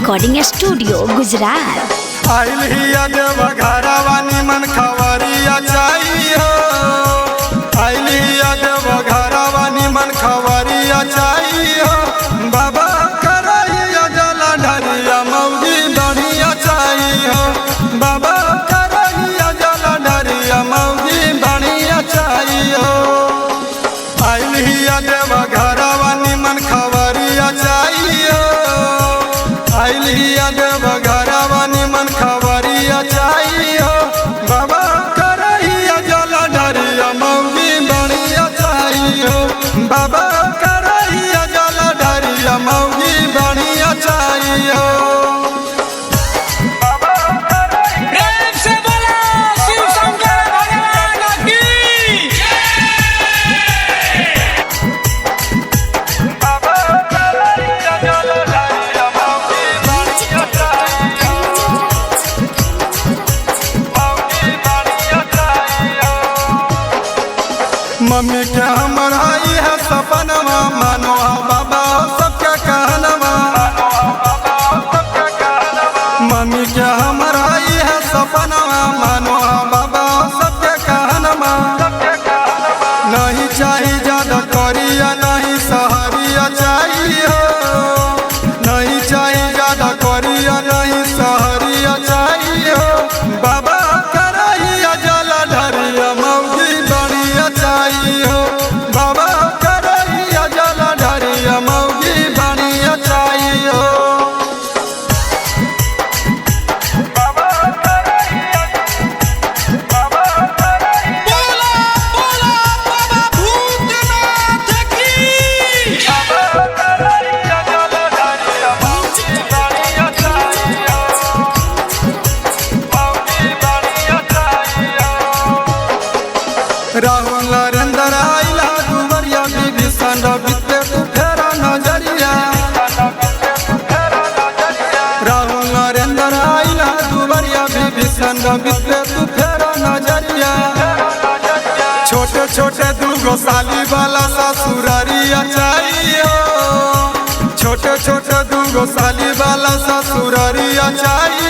Recording studio Gujarat. आइल हिया देव घरवा निमन खबरिया चाहिए, आइल हिया देव घरवा निमन खबरिया चाहिए। बाबा करैया जला ढरिया मौजी बढ़िया चाहिए, बाबा करैया जला ढरिया मौजी बढ़िया चाहिए। आइल हिया देव घरवा निमन खबरिया चाहिए, आइल हिया देव घरवा निमन खबरिया चाहिए। बाबा करैया जला ढरिया मौजी बढ़िया चाहिए, बाबा करैया जला ढरिया मौजी बढ़िया चाहिए। प्रेम से बोलो शिव शंकर भगवान की मम्मी के हमर आई है सपनवा, मानो बाबा सबके कहनवा। मम्मी के हमर आई है सपनवा, मानो बाबा सबके कहनवा। नहीं चाहिए ज्यादा करिया नहीं सहरिया चाहिए, नहीं चाहिए ज्यादा करिया नहीं सहरिया चाहिए। बाबा करैया जला ढरिया मौजी बढ़िया चाहिए, बाबा करैया जला ढरिया मौजी बढ़िया चाहिए। बोलो बोलो बाबा भूतनाथ की राहुल नरेंद्र आइला दुवरिया विभीषण बीते तू फेरा नजरिया। राहुल नरेंद्र आइला दुवरिया विभीषण बीते तू फेरा नजरिया। छोटे छोटे दूगो साली वाला ससुरारिया चाहिए, छोटे छोटे दूगो साली वाला ससुरारिया चाहिए।